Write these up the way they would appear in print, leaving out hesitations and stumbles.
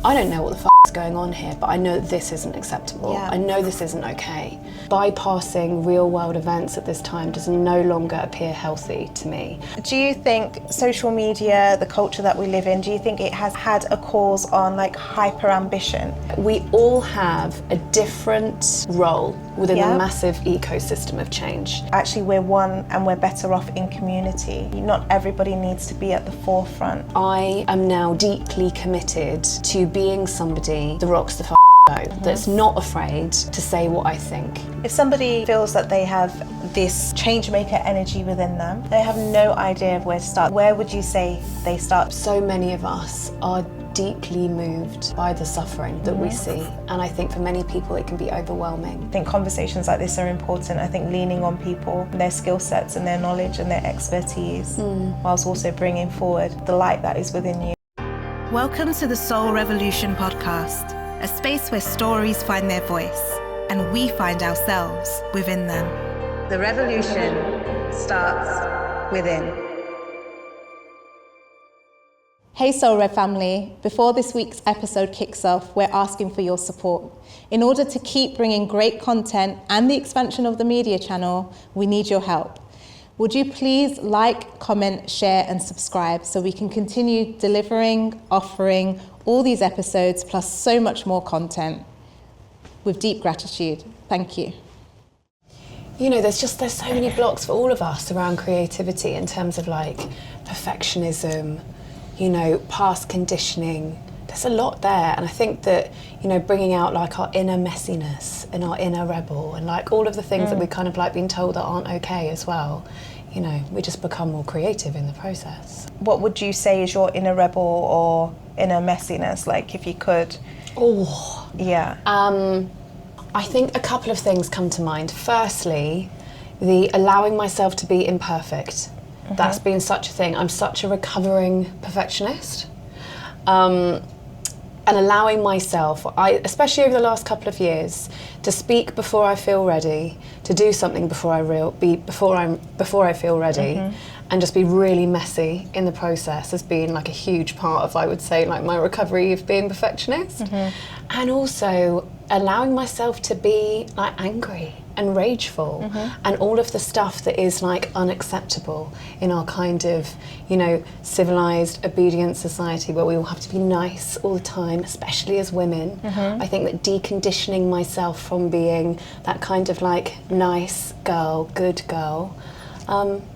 I don't know what the is going on here, but I know this isn't acceptable. Yeah. I know this isn't okay. Bypassing real world events at this time does no longer appear healthy to me. Do you think social media, the culture that we live in, do you think it has had a cause on like hyper ambition? We all have a different role within Yeah. a massive ecosystem of change. Actually, we're one and we're better off in community. Not everybody needs to be at the forefront. I am now deeply committed to being somebody that rocks the that's not afraid to say what I think. If somebody feels that they have this change maker energy within them, they have no idea of where to start, where would you say they start? So many of us are deeply moved by the suffering that we see, and I think for many people it can be overwhelming. I think conversations like this are important. I think leaning on people, their skill sets and their knowledge and their expertise, whilst also bringing forward the light that is within you. Welcome to the Soul Revolution podcast, a space where stories find their voice and we find ourselves within them. The revolution starts within. Hey Soul Rev family, before this week's episode kicks off, we're asking for your support. In order to keep bringing great content and the expansion of the media channel, we need your help. Would you please like, comment, share and subscribe so we can continue delivering, offering all these episodes plus so much more content with deep gratitude. Thank you. You know, there's so many blocks for all of us around creativity in terms of like perfectionism, you know, past conditioning. There's a lot there, and I think that, you know, bringing out like our inner messiness and our inner rebel and like all of the things that we've kind of like been told that aren't okay as well, you know, we just become more creative in the process. What would you say is your inner rebel or inner messiness, like if you could? Oh, yeah. I think a couple of things come to mind. Firstly, the allowing myself to be imperfect. That's been such a thing. I'm such a recovering perfectionist. And allowing myself, especially over the last couple of years, to speak before I feel ready, to do something before I feel ready, and just be really messy in the process has been like a huge part of, I would say, like my recovery of being perfectionist. And also allowing myself to be like angry and rageful and all of the stuff that is like unacceptable in our kind of, you know, civilized, obedient society where we all have to be nice all the time, especially as women. I think that deconditioning myself from being that kind of like nice girl, good girl,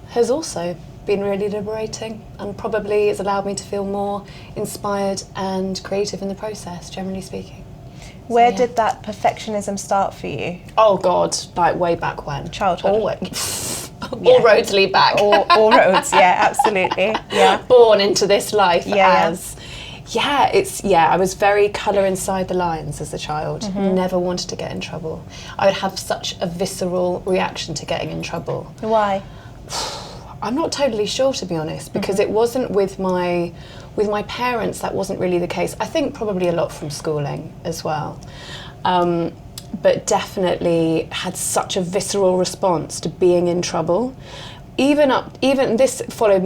has also been really liberating and probably has allowed me to feel more inspired and creative in the process, generally speaking. Where did that perfectionism start for you? Oh God, like way back when. Childhood. All roads lead back. All roads, yeah, absolutely. Yeah. Born into this life as, yeah. I was very colour inside the lines as a child. Never wanted to get in trouble. I would have such a visceral reaction to getting in trouble. Why? I'm not totally sure, to be honest, because it wasn't with my parents. That wasn't really the case. I think probably a lot from schooling as well, but definitely had such a visceral response to being in trouble. Even this followed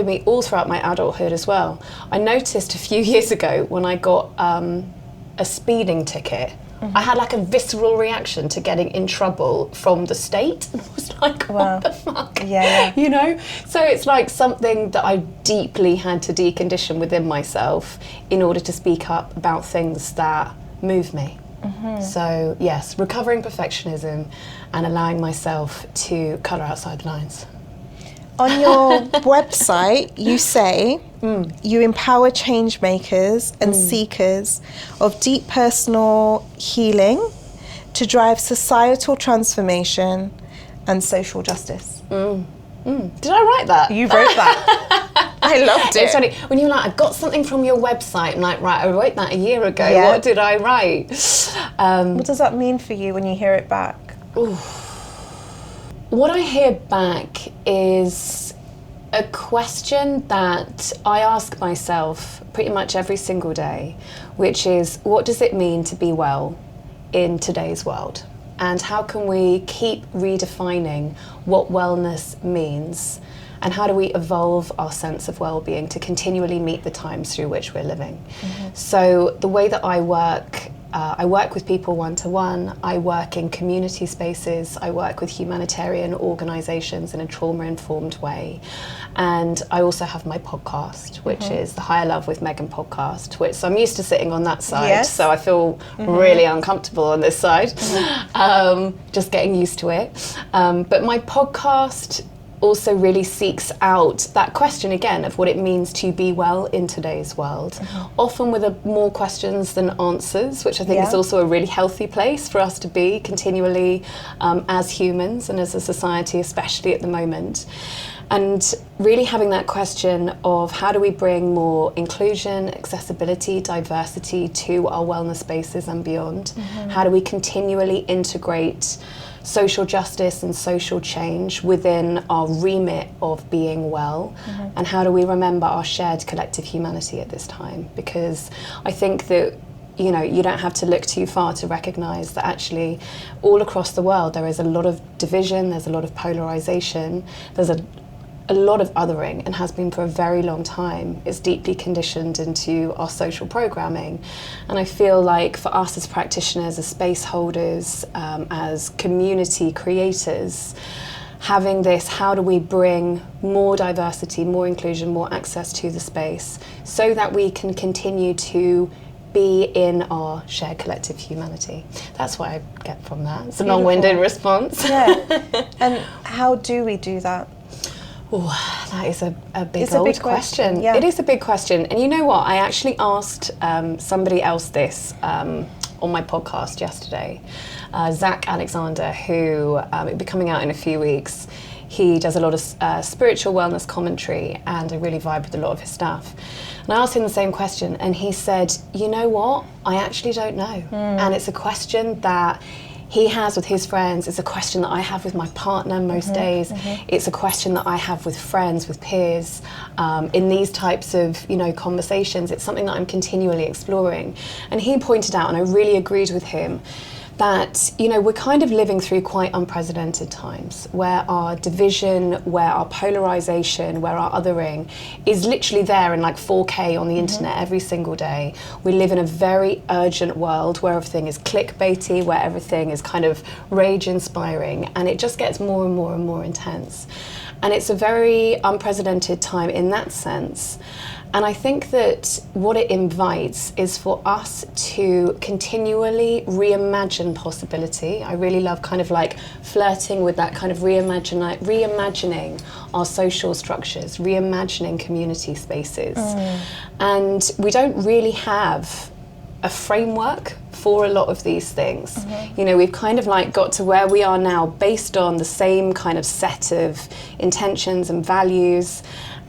me all throughout my adulthood as well. I noticed a few years ago when I got a speeding ticket. I had like a visceral reaction to getting in trouble from the state. I was like, what the fuck? Yeah. You know? So it's like something that I deeply had to decondition within myself in order to speak up about things that move me. So yes, recovering perfectionism and allowing myself to colour outside the lines. On your website, you say you empower change makers and seekers of deep personal healing to drive societal transformation and social justice. Did I write that? You wrote that. I loved it. It's funny, when you're like, I got something from your website, I'm like, right, I wrote that a year ago. Yeah. What did I write? What does that mean for you when you hear it back? What I hear back is a question that I ask myself pretty much every single day, which is, what does it mean to be well in today's world? And how can we keep redefining what wellness means and how do we evolve our sense of well-being to continually meet the times through which we're living. So the way that I work with people one-to-one, I work in community spaces, I work with humanitarian organisations in a trauma-informed way. And I also have my podcast, which is the Higher Love with Megan podcast, which so I'm used to sitting on that side, so I feel really uncomfortable on this side, just getting used to it. But my podcast also really seeks out that question again of what it means to be well in today's world, often with more questions than answers, which I think is also a really healthy place for us to be continually as humans and as a society, especially at the moment. And really having that question of how do we bring more inclusion, accessibility, diversity to our wellness spaces and beyond? How do we continually integrate social justice and social change within our remit of being well? And how do we remember our shared collective humanity at this time? Because I think that you don't have to look too far to recognise that actually all across the world there is a lot of division, there's a lot of polarisation, there's a lot of othering, and has been for a very long time. It's deeply conditioned into our social programming. And I feel like for us as practitioners, as space holders, as community creators, having this, how do we bring more diversity, more inclusion, more access to the space so that we can continue to be in our shared collective humanity? That's what I get from that. It's a long-winded response. And how do we do that? Oh, that is a big old question. It is a big question. And you know what? I actually asked somebody else this on my podcast yesterday. Zach Alexander, who will be coming out in a few weeks. He does a lot of spiritual wellness commentary, and I really vibe with a lot of his stuff. And I asked him the same question, and he said, you know what? I actually don't know. And it's a question that he has with his friends. It's a question that I have with my partner most days. It's a question that I have with friends, with peers. In these types of conversations, it's something that I'm continually exploring. And he pointed out, and I really agreed with him, that we're kind of living through quite unprecedented times where our division, where our polarization, where our othering is literally there in like 4K on the internet every single day. We live in a very urgent world where everything is clickbaity, where everything is kind of rage inspiring, and it just gets more and more and more intense. And it's a very unprecedented time in that sense. And I think that what it invites is for us to continually reimagine possibility. I really love kind of like flirting with that kind of reimagining our social structures, reimagining community spaces. And we don't really have a framework for a lot of these things. We've kind of like got to where we are now based on the same kind of set of intentions and values.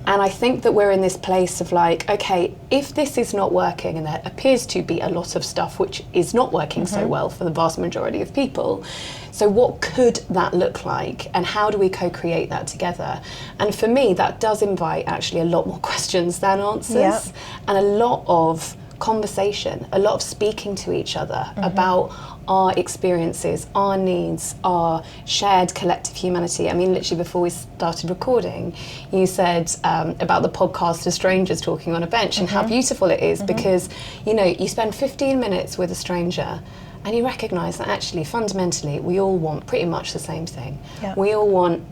And I think that we're in this place of like, okay, if this is not working, and there appears to be a lot of stuff which is not working so well for the vast majority of people, so what could that look like, and how do we co-create that together? And for me, that does invite actually a lot more questions than answers, and a lot of conversation, a lot of speaking to each other about our experiences, our needs, our shared collective humanity. I mean, literally before we started recording, you said about the podcast to strangers talking on a bench and how beautiful it is because, you spend 15 minutes with a stranger and you recognise that actually fundamentally we all want pretty much the same thing. We all want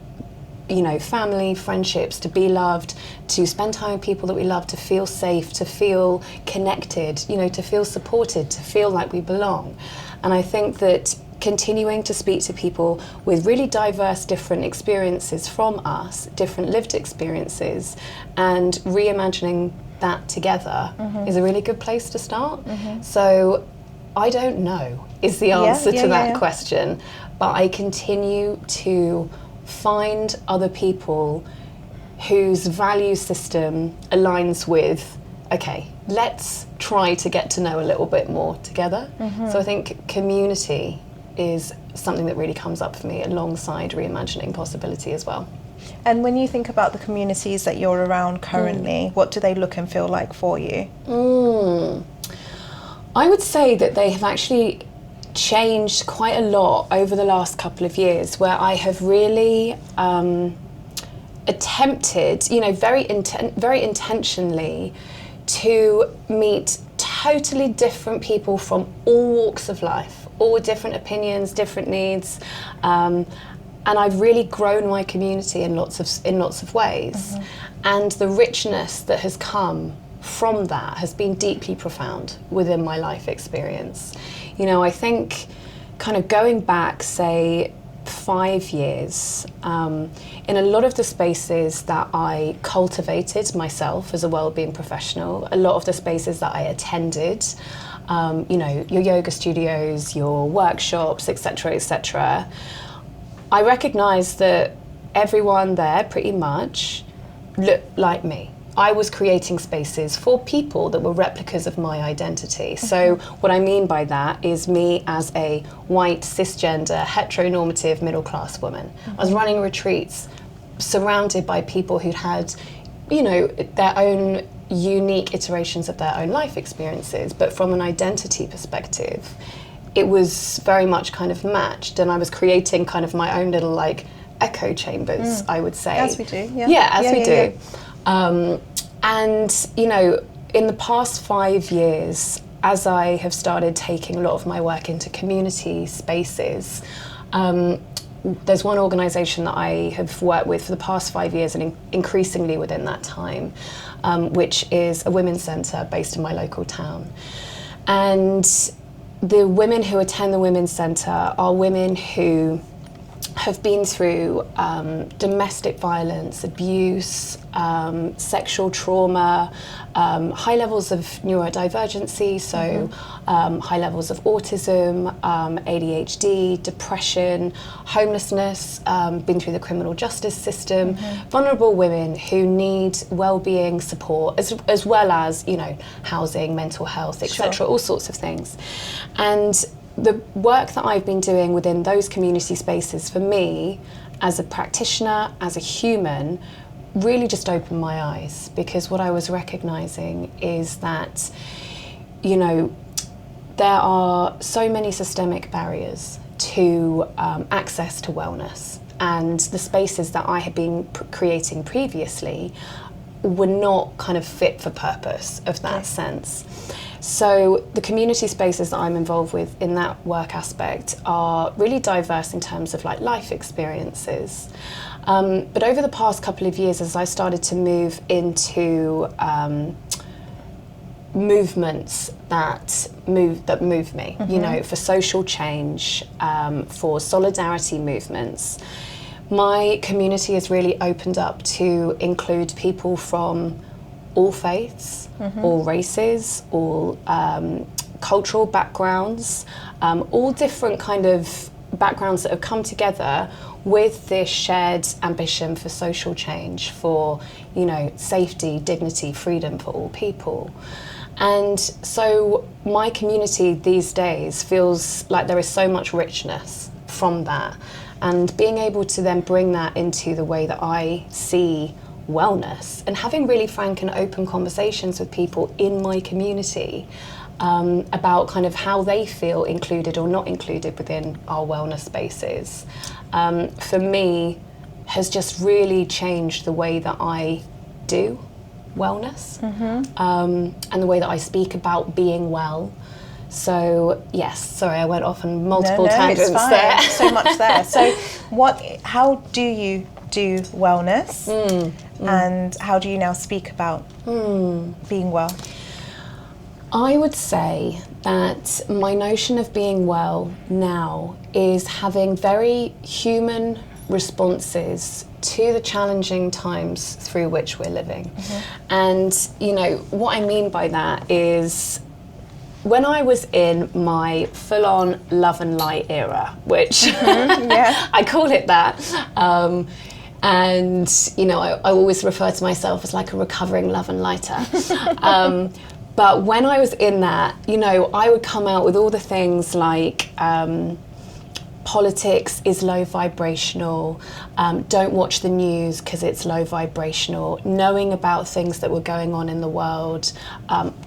family, friendships, to be loved, to spend time with people that we love, to feel safe, to feel connected, to feel supported, to feel like we belong. And I think that continuing to speak to people with really diverse, different experiences from us, different lived experiences, and reimagining that together is a really good place to start. So I don't know is the answer to that question, but I continue to find other people whose value system aligns with, okay, let's try to get to know a little bit more together. So I think community is something that really comes up for me alongside reimagining possibility as well. And when you think about the communities that you're around currently, what do they look and feel like for you? I would say that they have actually changed quite a lot over the last couple of years, where I have really attempted, very intentionally to meet totally different people from all walks of life, all different opinions, different needs, and I've really grown my community in lots of ways, and the richness that has come from that has been deeply profound within my life experience. I think kind of going back, say, 5 years, in a lot of the spaces that I cultivated myself as a wellbeing professional, a lot of the spaces that I attended, your yoga studios, your workshops, etc., I recognised that everyone there pretty much looked like me. I was creating spaces for people that were replicas of my identity. So what I mean by that is me as a white, cisgender, heteronormative, middle-class woman. I was running retreats surrounded by people who'd had, their own unique iterations of their own life experiences, but from an identity perspective, it was very much kind of matched, and I was creating kind of my own little echo chambers, I would say. As we do, yeah. Yeah, as we do. And, in the past 5 years, as I have started taking a lot of my work into community spaces, there's one organisation that I have worked with for the past 5 years and increasingly within that time, which is a women's centre based in my local town. And the women who attend the women's centre are women who have been through domestic violence, abuse, sexual trauma, high levels of neurodivergency, so high levels of autism, ADHD, depression, homelessness, been through the criminal justice system, vulnerable women who need well-being support, as well as, housing, mental health, etc., all sorts of things. And the work that I've been doing within those community spaces, for me, as a practitioner, as a human, really just opened my eyes, because what I was recognising is that, there are so many systemic barriers to access to wellness, and the spaces that I had been creating previously were not kind of fit for purpose of that sense. So the community spaces that I'm involved with in that work aspect are really diverse in terms of life experiences. But over the past couple of years, as I started to move into movements that move me, for social change, for solidarity movements, my community has really opened up to include people from all faiths, all races, all cultural backgrounds, all different kind of backgrounds that have come together with this shared ambition for social change, for safety, dignity, freedom for all people. And so my community these days feels like there is so much richness from that, and being able to then bring that into the way that I see wellness, and having really frank and open conversations with people in my community about kind of how they feel included or not included within our wellness spaces, for me has just really changed the way that I do wellness, and the way that I speak about being well. So yes, sorry, I went off on multiple tangents it's fine. there. So much there. So how do you do wellness, and how do you now speak about being well? I would say that my notion of being well now is having very human responses to the challenging times through which we're living. And what I mean by that is, when I was in my full-on love and light era, which I call it that, and I always refer to myself as like a recovering love and lighter. But when I was in that, I would come out with all the things like politics is low vibrational, don't watch the news because it's low vibrational, knowing about things that were going on in the world,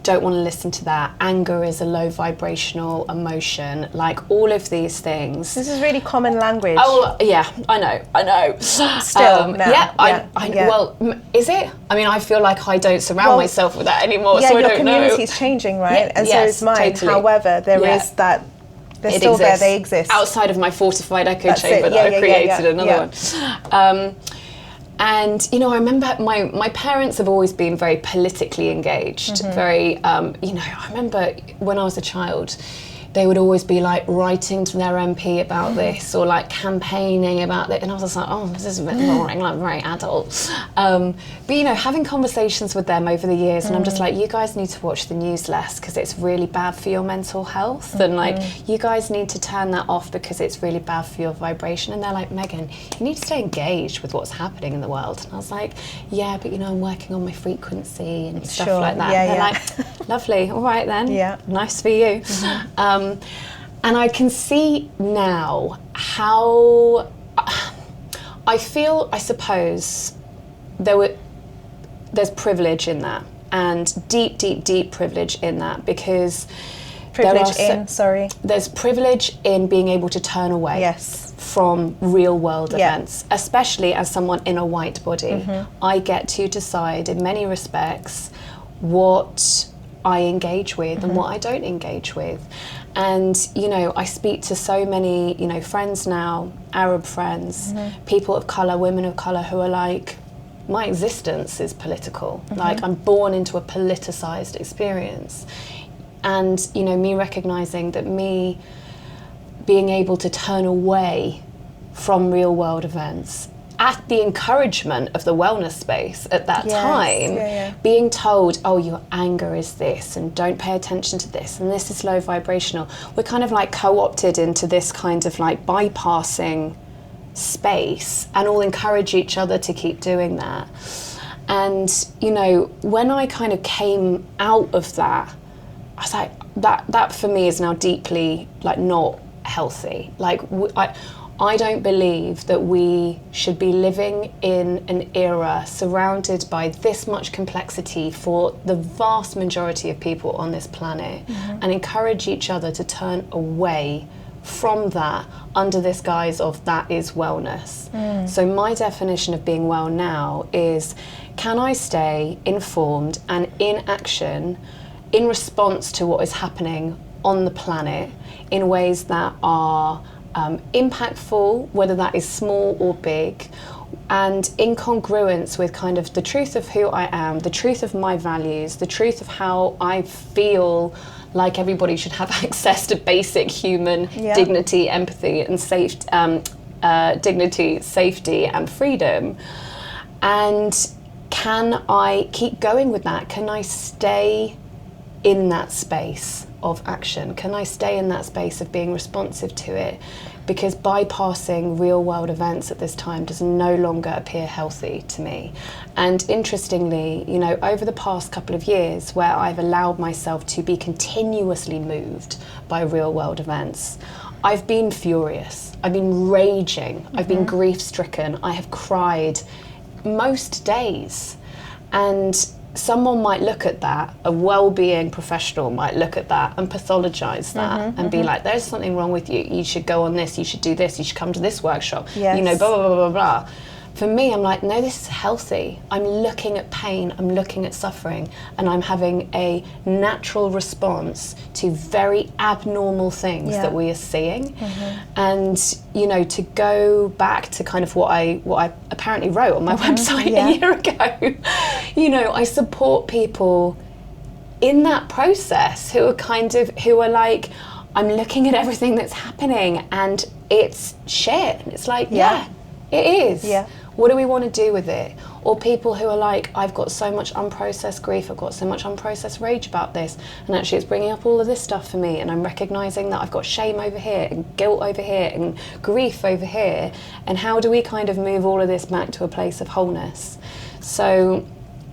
don't want to listen to that, anger is a low vibrational emotion, like all of these things. This is really common language. Oh yeah, I know. Still, no. Well, is it? I mean, I feel like I don't surround myself with that anymore, yeah, so I your don't know. community's changing, right? Yeah, and yes, so is mine. totally. However, there is that. They're It still exists. there. They exist Outside of my fortified echo That's chamber it. that Yeah, I created another yeah. one. And you know, I remember my parents have always been very politically engaged. Very, you know, I remember when I was a child, they would always be like writing to their MP about this or like campaigning about it, and I was just like, oh, this is a bit boring, like very adult. But you know, having conversations with them over the years, and I'm just like, you guys need to watch the news less because it's really bad for your mental health, and like, you guys need to turn that off because it's really bad for your vibration. And they're like, Megan, you need to stay engaged with what's happening in the world. And I was like, yeah, but you know, I'm working on my frequency and stuff like that. Yeah, they're yeah. like, lovely, all right then, Yeah. nice for you. And I can see now how I feel, I suppose, there's privilege in that, and deep privilege in that, because there's privilege in being able to turn away from real world events, especially as someone in a white body. I get to decide in many respects what I engage with and what I don't engage with. And, you know, I speak to so many, you know, friends now, Arab friends, people of colour, women of colour, who are like, my existence is political. Like, I'm born into a politicised experience. And, you know, me recognising that me being able to turn away from real world events at the encouragement of the wellness space at that time, being told, oh, your anger is this, and don't pay attention to this, and this is low vibrational. We're kind of like co-opted into this kind of like bypassing space, and all encourage each other to keep doing that. And, you know, when I kind of came out of that, I was like, that for me is now deeply like not healthy. Like, I don't believe that we should be living in an era surrounded by this much complexity for the vast majority of people on this planet, and encourage each other to turn away from that under this guise of that is wellness. So my definition of being well now is, can I stay informed and in action in response to what is happening on the planet in ways that are impactful, whether that is small or big, and in congruence with kind of the truth of who I am, the truth of my values, the truth of how I feel like everybody should have access to basic human dignity, empathy, and dignity, safety, and freedom. And can I keep going with that? Can I stay in that space of action? Can I stay in that space of being responsive to it? Because bypassing real world events at this time does no longer appear healthy to me. And interestingly, you know, over the past couple of years where I've allowed myself to be continuously moved by real world events, I've been furious, I've been raging, I've been grief stricken, I have cried most days. And someone might look at that, a well-being professional might look at that and pathologize that and be like, there's something wrong with you, you should go on this, you should do this, you should come to this workshop, you know, blah, blah, blah, blah, blah. For me, I'm like, no, this is healthy. I'm looking at pain, I'm looking at suffering, and I'm having a natural response to very abnormal things that we are seeing. And, you know, to go back to kind of what I apparently wrote on my website a year ago, you know, I support people in that process who are like, I'm looking at everything that's happening and it's shit. And it's like, yeah, it is. Yeah. What do we want to do with it? Or people who are like, I've got so much unprocessed grief, I've got so much unprocessed rage about this, and actually it's bringing up all of this stuff for me, and I'm recognizing that I've got shame over here, and guilt over here, and grief over here, and how do we kind of move all of this back to a place of wholeness? So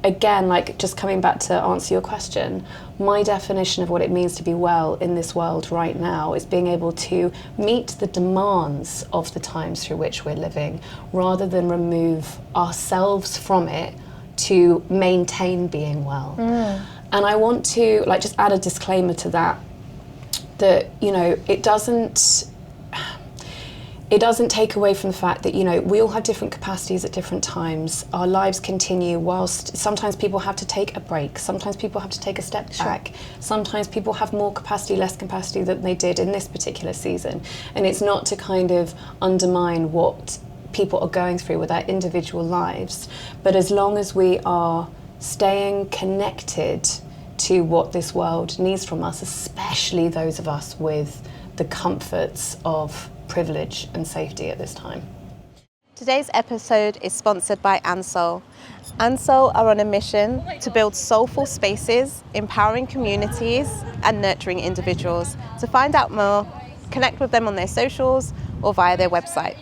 again, like just coming back to answer your question, my definition of what it means to be well in this world right now is being able to meet the demands of the times through which we're living, rather than remove ourselves from it to maintain being well. And I want to like just add a disclaimer to that, you know, it doesn't take away from the fact that, you know, we all have different capacities at different times. Our lives continue whilst sometimes people have to take a break, sometimes people have to take a step back, sometimes people have more capacity, less capacity than they did in this particular season. And it's not to kind of undermine what people are going through with their individual lives, but as long as we are staying connected to what this world needs from us, especially those of us with the comforts of privilege and safety at this time. Today's episode is sponsored by Ansol. Ansol are on a mission to build soulful spaces, empowering communities and nurturing individuals. To find out more, connect with them on their socials or via their website.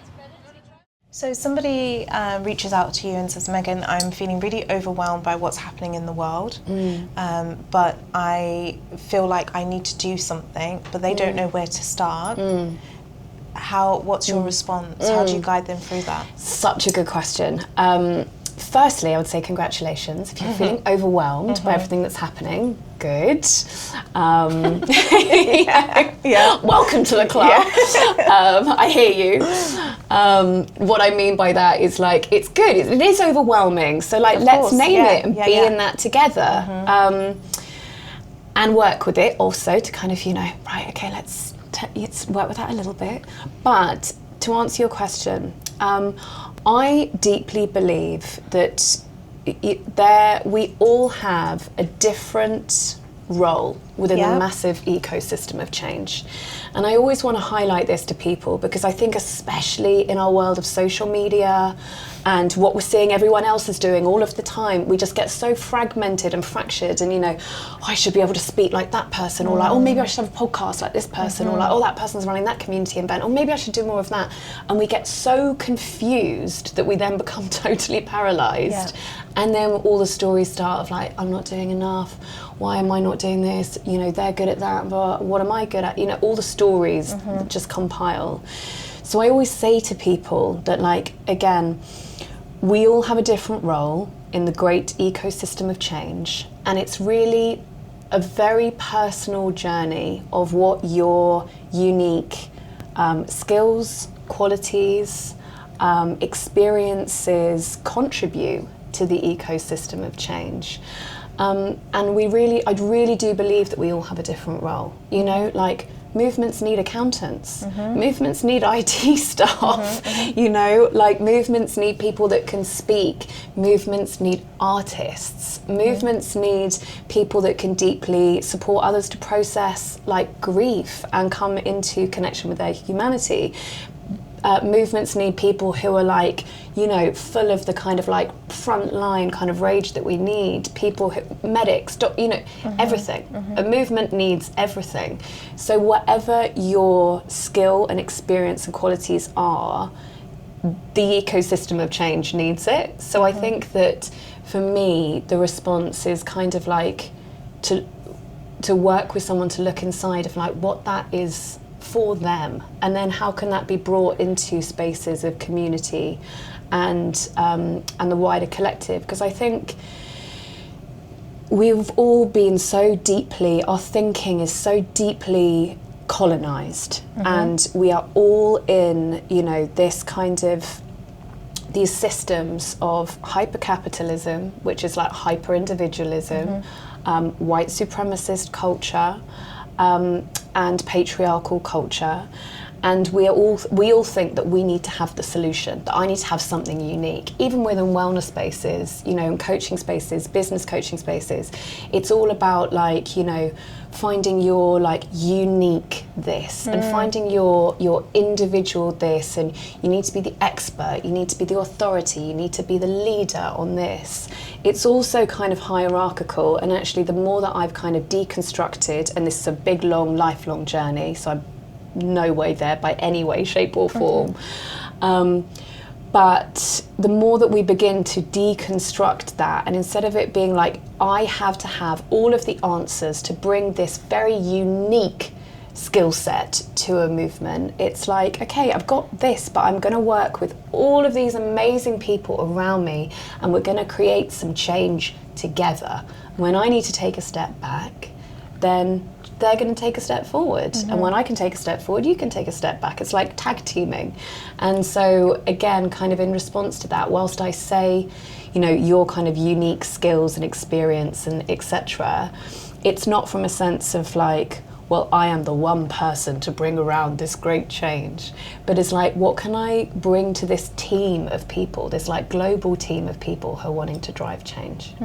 So somebody reaches out to you and says, Megan, I'm feeling really overwhelmed by what's happening in the world, but I feel like I need to do something, but they don't know where to start. What's your response? How do you guide them through that? Such a good question. Firstly, I would say congratulations. If you're feeling overwhelmed by everything that's happening, good. Welcome to the club. I hear you. What I mean by that is like, it's good. It is overwhelming. So like, let's name it and be in that together. And work with it also to kind of, you know, right, okay, let's work with that a little bit. But to answer your question, I deeply believe that we all have a different role within the massive ecosystem of change. And I always want to highlight this to people, because I think especially in our world of social media and what we're seeing everyone else is doing all of the time, we just get so fragmented and fractured, and you know, I should be able to speak like that person, or like, oh, maybe I should have a podcast like this person, or like, oh, that person's running that community event, or maybe I should do more of that. And we get so confused that we then become totally paralyzed. And then all the stories start of like, I'm not doing enough, why am I not doing this, you know, they're good at that, but what am I good at? You know, all the stories just compile. So I always say to people that, like, again, we all have a different role in the great ecosystem of change, and it's really a very personal journey of what your unique skills, qualities, experiences contribute to the ecosystem of change. And I really do believe that we all have a different role. You know, like, movements need accountants, movements need IT staff, you know, like movements need people that can speak, movements need artists, movements need people that can deeply support others to process like grief and come into connection with their humanity. Movements need people who are like, you know, full of the kind of like frontline kind of rage that we need, people, medics, you know, everything. A movement needs everything. So whatever your skill and experience and qualities are, the ecosystem of change needs it. So I think that for me, the response is kind of like to work with someone to look inside of like what that is for them, and then how can that be brought into spaces of community and the wider collective. Because I think we've all been so deeply, our thinking is so deeply colonized, and we are all in, you know, this kind of these systems of hyper-capitalism, which is like hyper-individualism, white supremacist culture, and patriarchal culture, and we all think that we need to have the solution, that I need to have something unique. Even within wellness spaces, you know, in coaching spaces, business coaching spaces, it's all about like, you know, finding your like unique this and finding your individual this, and you need to be the expert, you need to be the authority, you need to be the leader on this. It's also kind of hierarchical, and actually the more that I've kind of deconstructed, and this is a big, long, lifelong journey, so I'm no way there by any way, shape or form, But the more that we begin to deconstruct that, and instead of it being like, I have to have all of the answers to bring this very unique skill set to a movement, it's like, okay, I've got this, but I'm going to work with all of these amazing people around me, and we're going to create some change together. When I need to take a step back, then they're going to take a step forward. And when I can take a step forward, you can take a step back. It's like tag teaming. And so again, kind of in response to that, whilst I say, you know, your kind of unique skills and experience and etc., it's not from a sense of like, well, I am the one person to bring around this great change, but it's like, what can I bring to this team of people, this like global team of people who are wanting to drive change?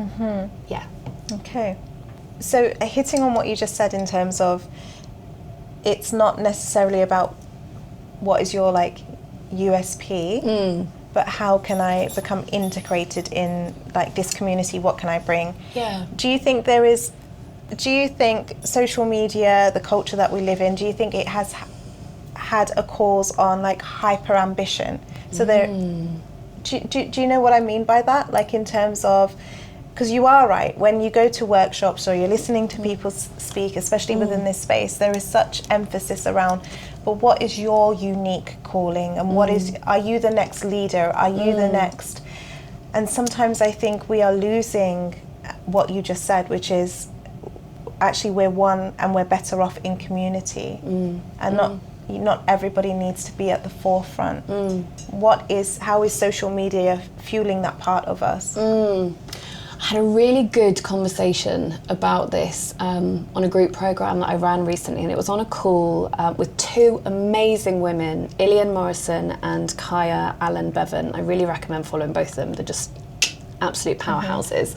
Yeah. Okay. So hitting on what you just said in terms of, it's not necessarily about what is your like USP, but how can I become integrated in like this community? What can I bring? Yeah. Do you think social media, the culture that we live in, do you think it has had a cause on like hyper ambition? So there, do you know what I mean by that? Like in terms of, because you are right, when you go to workshops or you're listening to people speak, especially within this space, there is such emphasis around, but what is your unique calling, and what is, are you the next leader, are you the next? And sometimes I think we are losing what you just said, which is actually we're one and we're better off in community, and not everybody needs to be at the forefront. How is social media fueling that part of us? I had a really good conversation about this on a group program that I ran recently, and it was on a call with two amazing women, Ilian Morrison and Kaya Allen Bevan. I really recommend following both of them. They're just absolute powerhouses.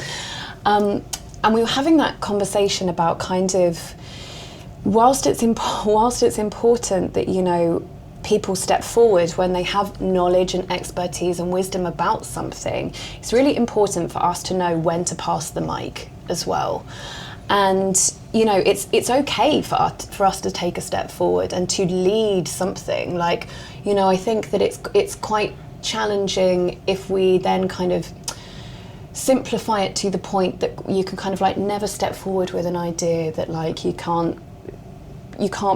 And we were having that conversation about kind of, whilst it's important that, you know, people step forward when they have knowledge and expertise and wisdom about something, it's really important for us to know when to pass the mic as well. And, you know, it's okay for us to take a step forward and to lead something. Like, you know, I think that it's quite challenging if we then kind of simplify it to the point that you can kind of like never step forward with an idea, that like you can't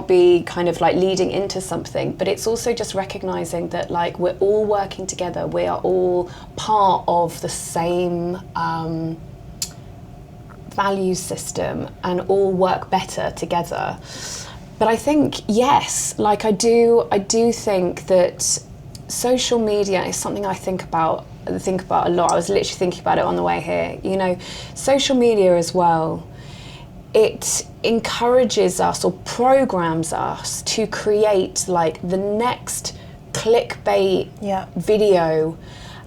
be kind of like leading into something. But it's also just recognizing that like we're all working together, we are all part of the same value system and all work better together. But I think, yes, like I do think that social media is something I think about a lot. I was literally thinking about it on the way here. You know, social media as well, it encourages us or programs us to create like the next clickbait video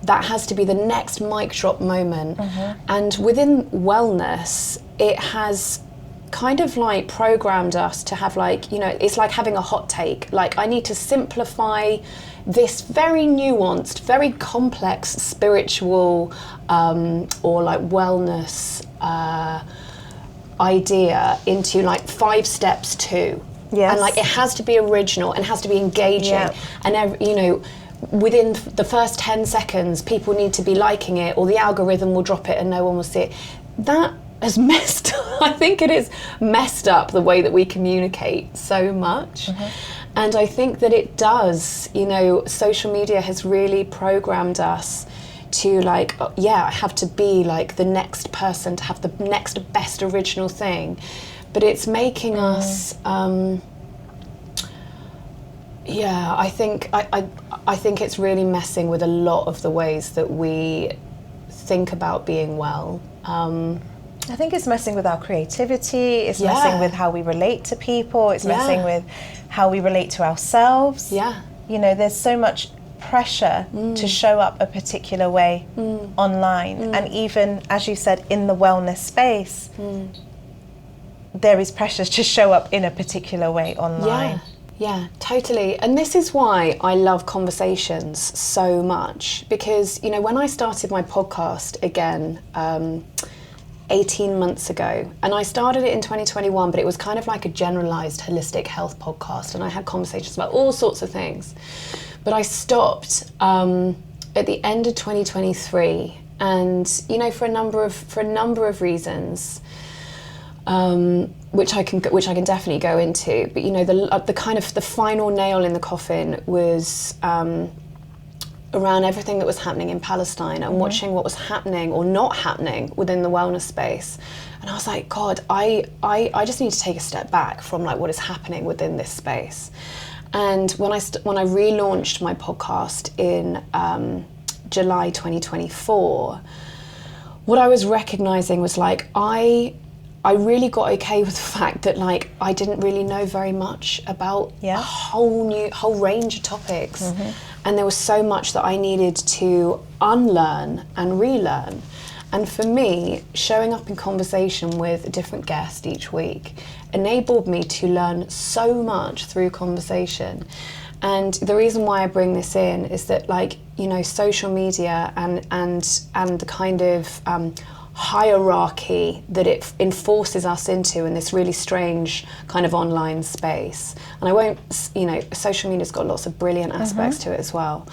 that has to be the next mic drop moment. And within wellness, it has kind of like programmed us to have like, you know, it's like having a hot take. Like, I need to simplify this very nuanced, very complex spiritual or like wellness idea into like 5 steps too. Yes. And like it has to be original and has to be engaging. And you know, within the first 10 seconds people need to be liking it, or the algorithm will drop it and no one will see it. That has messed up. I think it is messed up the way that we communicate so much. And I think that it does, you know, social media has really programmed us to like, I have to be like the next person, to have the next best original thing. But it's making us, I think it's really messing with a lot of the ways that we think about being well. I think it's messing with our creativity, it's messing with how we relate to people, it's messing with how we relate to ourselves. You know, there's so much pressure to show up a particular way online. And even, as you said, in the wellness space, there is pressure to show up in a particular way online. Yeah, totally. And this is why I love conversations so much, because, you know, when I started my podcast again, 18 months ago, and I started it in 2021, but it was kind of like a generalized holistic health podcast, and I had conversations about all sorts of things. But I stopped at the end of 2023, and you know, for a number of reasons, which I can definitely go into. But you know, the kind of the final nail in the coffin was around everything that was happening in Palestine and watching what was happening or not happening within the wellness space. And I was like, God, I just need to take a step back from like what is happening within this space. And when I relaunched my podcast in July 2024, what I was recognizing was like I really got okay with the fact that like I didn't really know very much about a whole range of topics, and there was so much that I needed to unlearn and relearn. And for me, showing up in conversation with a different guest each week enabled me to learn so much through conversation. And the reason why I bring this in is that, like, you know, social media and the kind of hierarchy that it enforces us into in this really strange kind of online space. And I won't, you know, social media's got lots of brilliant aspects to it as well.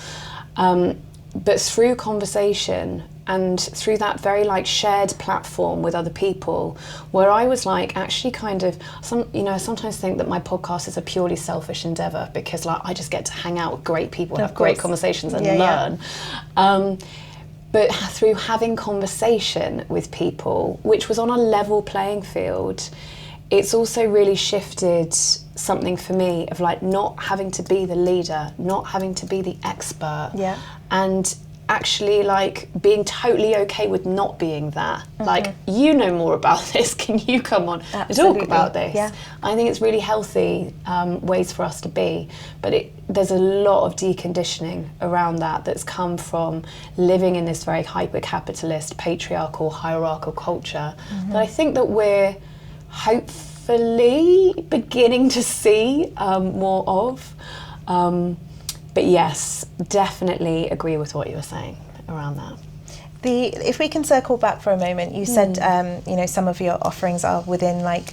But through conversation and through that very like shared platform with other people, where I was like actually kind of, I sometimes think that my podcast is a purely selfish endeavor because like I just get to hang out with great people, have great conversations and learn. But through having conversation with people, which was on a level playing field, it's also really shifted something for me of like not having to be the leader, not having to be the expert, and actually like being totally okay with not being that. Like, you know more about this, can you come on and talk about this? I think it's really healthy ways for us to be, but there's a lot of deconditioning around that's come from living in this very hyper-capitalist, patriarchal, hierarchical culture that I think that we're hopefully beginning to see more of. But yes, definitely agree with what you were saying around that. If we can circle back for a moment, you said you know, some of your offerings are within like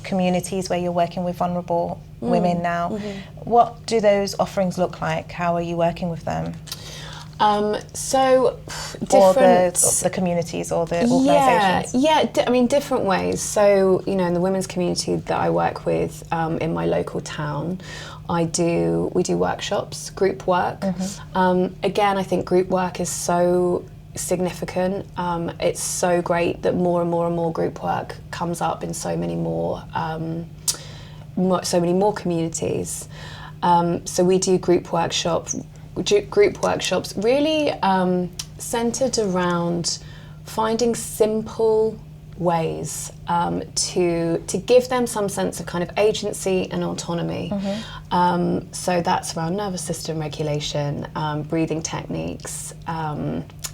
communities where you're working with vulnerable women now. What do those offerings look like? How are you working with them? So different, or the communities or the organisations. I mean different ways. So you know, in the women's community that I work with in my local town, we do workshops, group work. Again, I think group work is so significant. It's so great that more and more group work comes up in so many more communities. So we do group workshops really centered around finding simple ways to give them some sense of kind of agency and autonomy. So that's around nervous system regulation, breathing techniques,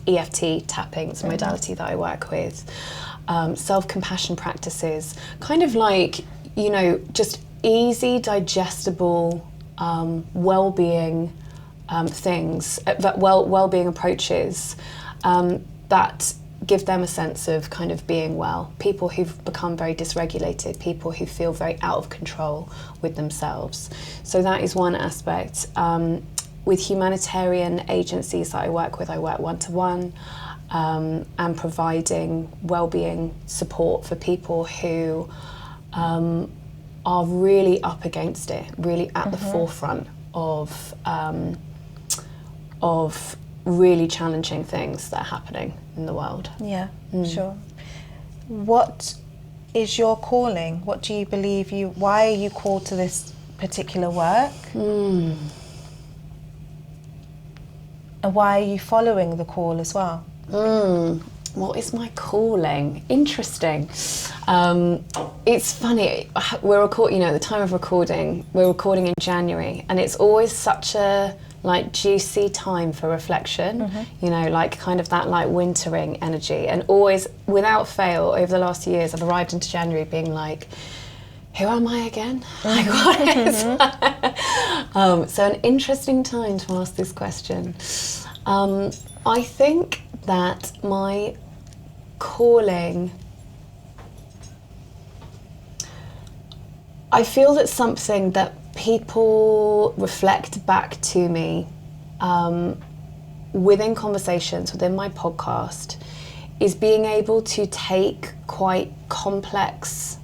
EFT tapping, it's a modality that I work with, self-compassion practices, kind of like, you know, just easy, digestible well-being things, well-being approaches that give them a sense of kind of being well. People who've become very dysregulated, people who feel very out of control with themselves. So that is one aspect. With humanitarian agencies that I work one-to-one, and providing well-being support for people who are really up against it, really at the forefront of really challenging things that are happening in the world. Sure. What is your calling? What do you believe why are you called to this particular work? And why are you following the call as well? What is my calling? Interesting. It's funny, we're recording, you know, at the time of recording, we're recording in January, and it's always such a like juicy time for reflection, you know, like kind of that like wintering energy, and always without fail over the last years I've arrived into January being like, who am I again? Like, what is so an interesting time to ask this question. I think that my calling, I feel that something that people reflect back to me within conversations, within my podcast, is being able to take quite complex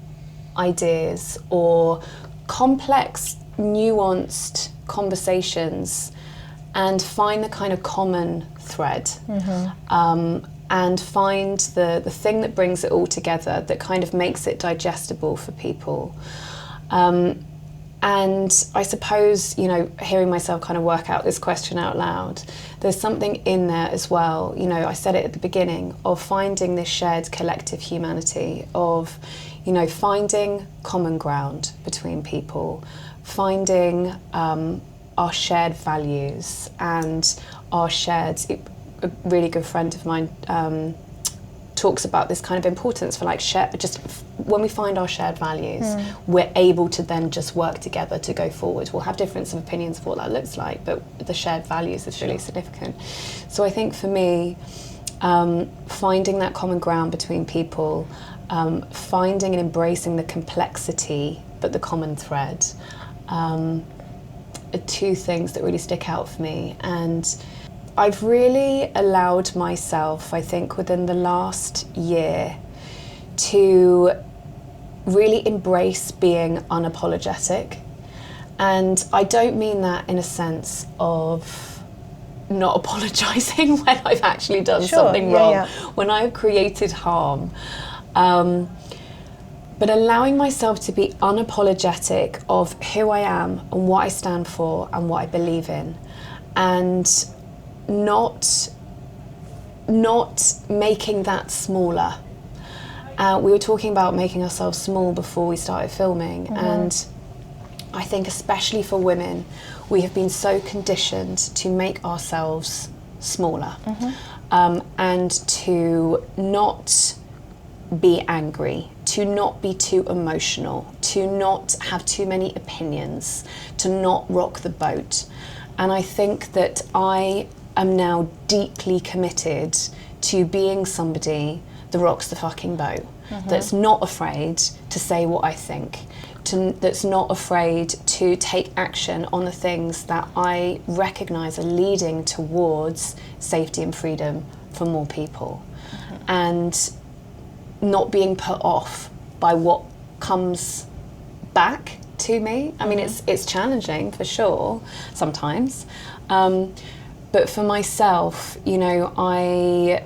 ideas or complex, nuanced conversations and find the kind of common thread, and find the thing that brings it all together, that kind of makes it digestible for people. And I suppose, you know, hearing myself kind of work out this question out loud, there's something in there as well, you know, I said it at the beginning, of finding this shared collective humanity, of, you know, finding common ground between people, finding our shared values and our shared, a really good friend of mine talks about this kind of importance for like just when we find our shared values, we're able to then just work together to go forward. We'll have difference of opinions of what that looks like, but the shared values is really significant. So I think for me, finding that common ground between people, finding and embracing the complexity but the common thread, are two things that really stick out for me. And I've really allowed myself, I think, within the last year to really embrace being unapologetic. And I don't mean that in a sense of not apologising when I've actually done something wrong, when I've created harm. But allowing myself to be unapologetic of who I am and what I stand for and what I believe in. And not making that smaller. We were talking about making ourselves small before we started filming, and I think especially for women, we have been so conditioned to make ourselves smaller, and to not be angry, to not be too emotional, to not have too many opinions, to not rock the boat. And I think that I am now deeply committed to being somebody that rocks the fucking boat, that's not afraid to say what I think, that's not afraid to take action on the things that I recognise are leading towards safety and freedom for more people, and not being put off by what comes back to me. I mean, it's challenging for sure sometimes. But for myself, you know, I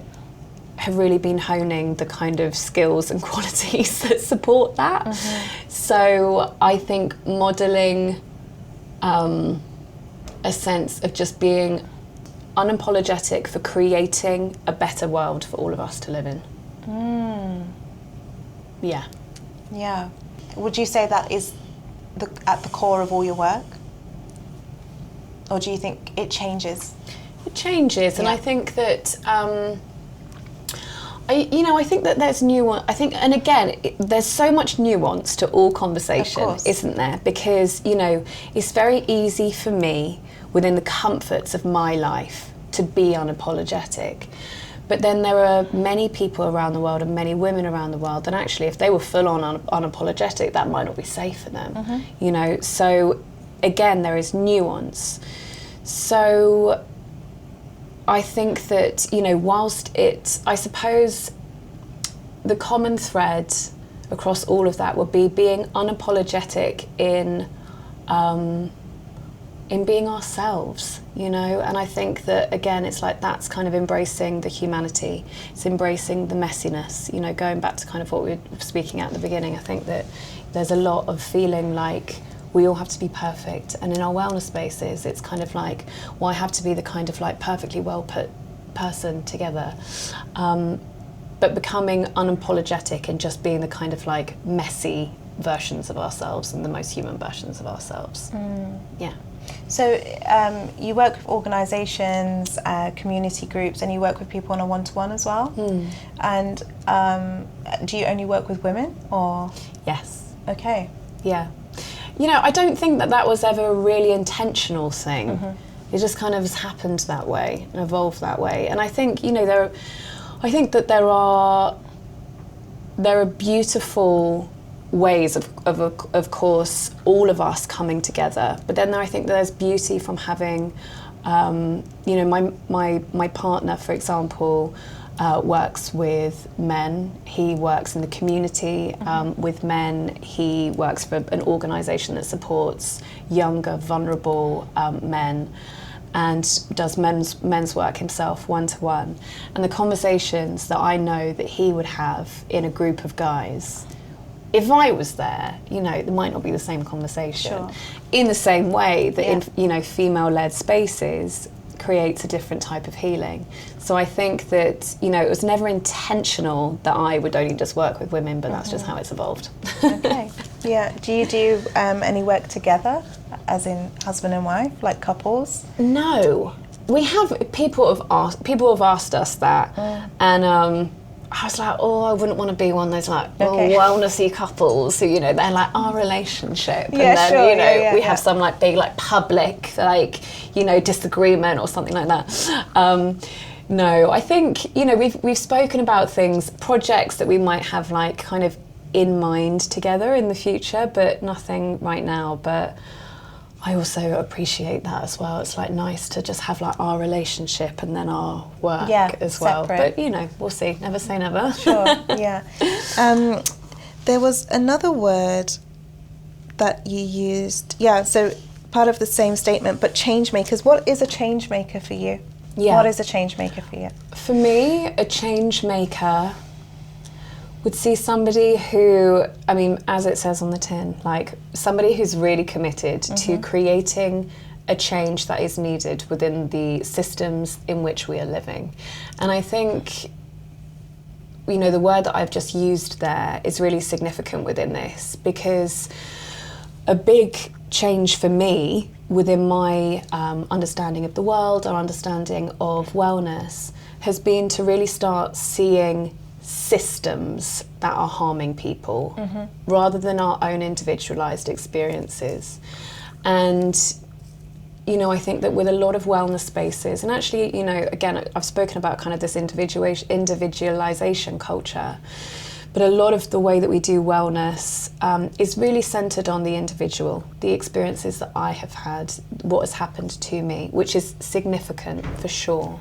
have really been honing the kind of skills and qualities that support that. So I think modelling a sense of just being unapologetic for creating a better world for all of us to live in. Yeah. Yeah. Would you say that is at the core of all your work? Or do you think it changes? It changes, and I think that I think that there's nuance. I think, and again, there's so much nuance to all conversation, isn't there? Because, you know, it's very easy for me within the comforts of my life to be unapologetic. But then there are many people around the world and many women around the world that actually, if they were full on unapologetic, that might not be safe for them. You know, so again, there is nuance. So I think that, you know, whilst I suppose the common thread across all of that would be being unapologetic in being ourselves, you know. And I think that, again, it's like that's kind of embracing the humanity, it's embracing the messiness, you know, going back to kind of what we were speaking at the beginning. I think that there's a lot of feeling like we all have to be perfect, and in our wellness spaces it's kind of like, well, I have to be the kind of like perfectly well put person together, but becoming unapologetic and just being the kind of like messy versions of ourselves and the most human versions of ourselves. Yeah. So you work with organisations, community groups, and you work with people on a one-to-one as well. And do you only work with women, or? Yes. Okay. Yeah. You know, I don't think that was ever a really intentional thing. It just kind of has happened that way and evolved that way. And I think, you know, there are beautiful ways of course, all of us coming together. But then I think there's beauty from having You know, my partner, for example, works with men. He works in the community with men. He works for an organisation that supports younger, vulnerable men, and does men's work himself one-to-one. And the conversations that I know that he would have in a group of guys, if I was there, you know, there might not be the same conversation. Sure. In the same way that Yeah. in, you know, female-led spaces creates a different type of healing. So I think that, you know, it was never intentional that I would only just work with women, but that's just how it's evolved. Okay. Yeah. Do you do any work together, as in husband and wife, like couples? No, we have people have asked us that, and I was like, oh, I wouldn't want to be one of those like wellnessy couples who, you know, they're like our relationship, and then sure, you know we yeah. have some like big like public like, you know, disagreement or something like that. No, I think, you know, we've spoken about things, projects that we might have like kind of in mind together in the future, but nothing right now. But I also appreciate that as well. It's like nice to just have like our relationship and then our work as well. Separate. But you know, we'll see. Never say never. Sure. Yeah. There was another word that you used. Yeah. So part of the same statement, but change makers. What is a change maker for you? Yeah. What is a change maker for you? For me, a change maker would see somebody who, I mean, as it says on the tin, like somebody who's really committed to creating a change that is needed within the systems in which we are living. And I think, you know, the word that I've just used there is really significant within this, because a big change for me within my understanding of the world, our understanding of wellness, has been to really start seeing systems that are harming people rather than our own individualized experiences. And you know, I think that with a lot of wellness spaces, and actually, you know, again, I've spoken about kind of this individualization culture, but a lot of the way that we do wellness is really centered on the individual, the experiences that I have had, what has happened to me, which is significant for sure.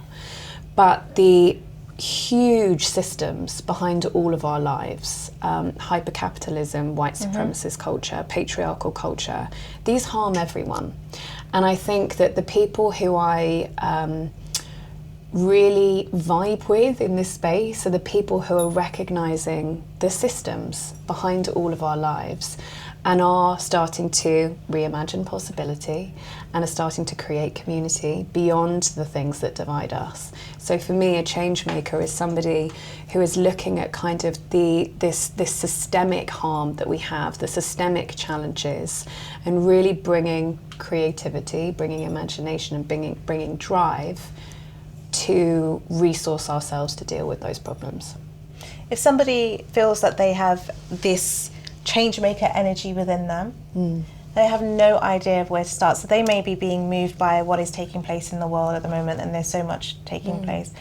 But the huge systems behind all of our lives, hypercapitalism, white supremacist culture, patriarchal culture, these harm everyone. And I think that the people who I really vibe with in this space are the people who are recognizing the systems behind all of our lives and are starting to reimagine possibility and are starting to create community beyond the things that divide us. So for me, a change maker is somebody who is looking at kind of this systemic harm that we have, the systemic challenges, and really bringing creativity, bringing imagination, and bringing drive to resource ourselves to deal with those problems. If somebody feels that they have this change maker energy within them, they have no idea of where to start. So they may be being moved by what is taking place in the world at the moment, and there's so much taking place.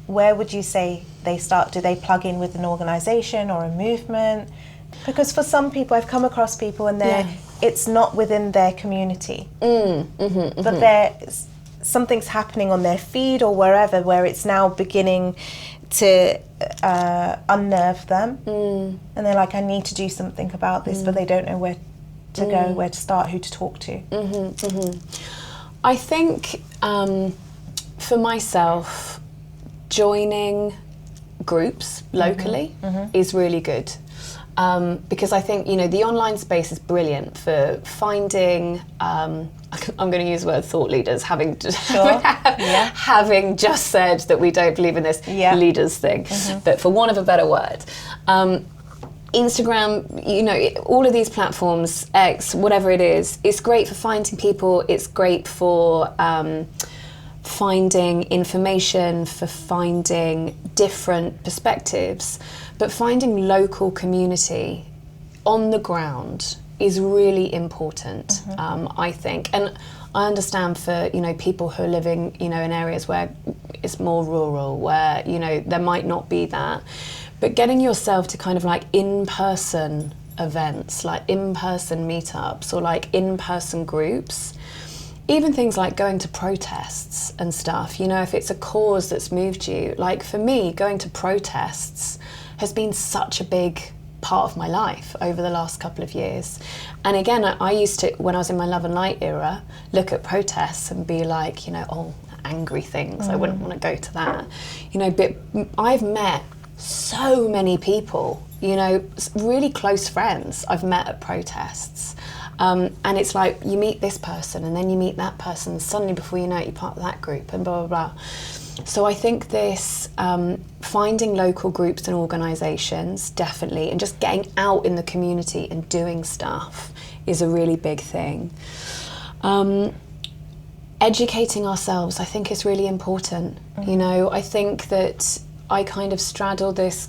Where would you say they start? Do they plug in with an organisation or a movement? Because for some people, I've come across people and it's not within their community, but something's happening on their feed or wherever where it's now beginning to unnerve them, and they're like, I need to do something about this, but they don't know where to go, where to start, who to talk to. I think for myself, joining groups locally is really good, because I think, you know, the online space is brilliant for finding I'm going to use the word thought leaders, having just said that we don't believe in this leaders thing, but for want of a better word, Instagram, you know, all of these platforms, X, whatever it is, it's great for finding people, it's great for finding information, for finding different perspectives, but finding local community on the ground is really important, I think. And I understand for, you know, people who are living, you know, in areas where it's more rural, where, you know, there might not be that. But getting yourself to kind of like in-person events, like in-person meetups or like in-person groups even things like going to protests and stuff, you know, if it's a cause that's moved you, like for me, going to protests has been such a big part of my life over the last couple of years. And again, I used to, when I was in my Love and Light era, look at protests and be like, you know, oh, angry things, I wouldn't want to go to that. You know, but I've met so many people, you know, really close friends I've met at protests. And it's like you meet this person and then you meet that person, and suddenly before you know it, you're part of that group and blah, blah, blah. So I think this finding local groups and organisations, definitely, and just getting out in the community and doing stuff is a really big thing. Educating ourselves, I think, is really important. You know, I think that I kind of straddle this,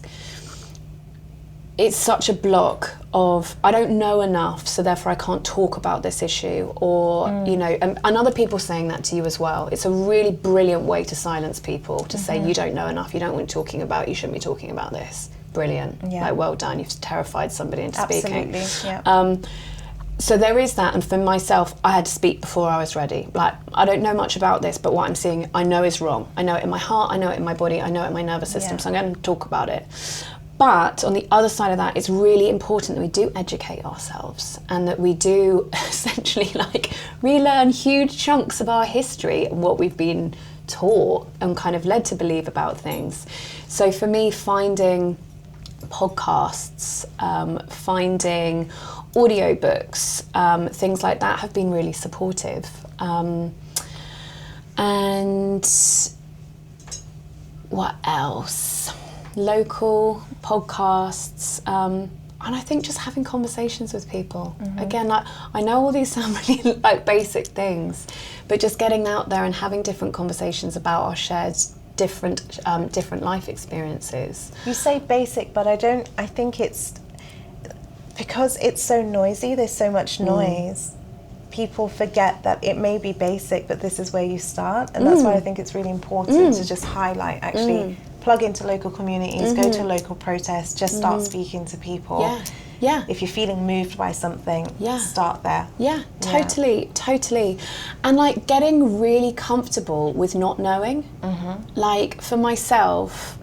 it's such a block of, I don't know enough, so therefore I can't talk about this issue, or, you know, and other people saying that to you as well. It's a really brilliant way to silence people, to say, you don't know enough, you don't want talking about, you shouldn't be talking about this. Brilliant. Yeah. Like, well done, you've terrified somebody into speaking. Absolutely, yeah. So there is that, and for myself, I had to speak before I was ready. Like, I don't know much about this, but what I'm seeing, I know is wrong. I know it in my heart, I know it in my body, I know it in my nervous system, so I'm going to talk about it. But on the other side of that, it's really important that we do educate ourselves, and that we do essentially like relearn huge chunks of our history and what we've been taught and kind of led to believe about things. So for me, finding podcasts, finding audiobooks, things like that have been really supportive. And what else? Local podcasts, and I think just having conversations with people. Again, like, I know all these sound really like basic things, but just getting out there and having different conversations about our shared different life experiences. You say basic, but I think it's because it's so noisy, there's so much noise, people forget that it may be basic, but this is where you start. And that's why I think it's really important to just highlight, actually plug into local communities, go to local protests, just start speaking to people. Yeah. If you're feeling moved by something, start there. Yeah, totally. And like getting really comfortable with not knowing. Like for myself,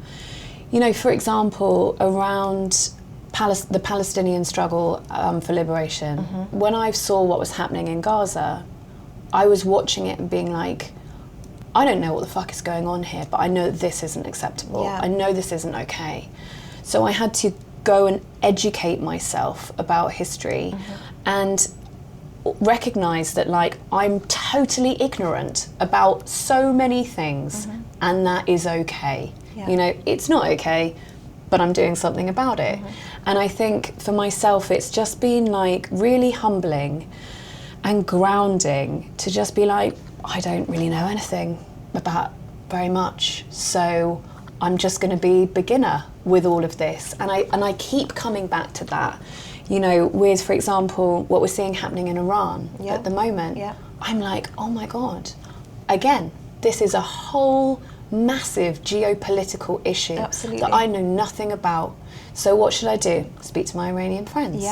you know, for example, around the Palestinian struggle for liberation, when I saw what was happening in Gaza, I was watching it and being like, I don't know what the fuck is going on here, but I know this isn't acceptable. Yeah. I know this isn't okay. So I had to go and educate myself about history and recognize that, like, I'm totally ignorant about so many things, and that is okay. Yeah. You know, it's not okay, but I'm doing something about it. And I think for myself, it's just been like really humbling and grounding to just be like, I don't really know anything about very much, so I'm just going to be beginner with all of this. And I keep coming back to that, you know, with, for example, what we're seeing happening in Iran at the moment. I'm like, oh my God, again, this is a whole massive geopolitical issue that I know nothing about. So what should I do? Speak to my Iranian friends.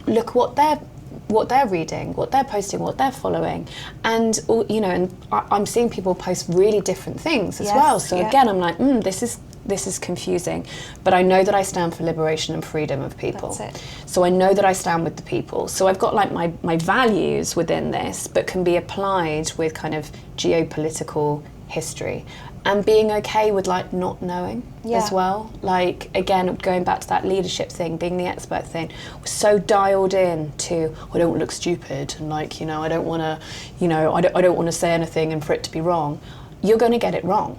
Look what they're reading, what they're posting, what they're following, and you know, and I'm seeing people post really different things as well. So again, I'm like, this is confusing, but I know that I stand for liberation and freedom of people. That's it. So I know that I stand with the people. So I've got like my values within this, but can be applied with kind of geopolitical history. And being okay with like not knowing as well. Like, again, going back to that leadership thing, being the expert thing, we're so dialed in to, I don't want to look stupid, and like, you know, I don't want to, you know, I don't want to say anything and for it to be wrong. You're going to get it wrong.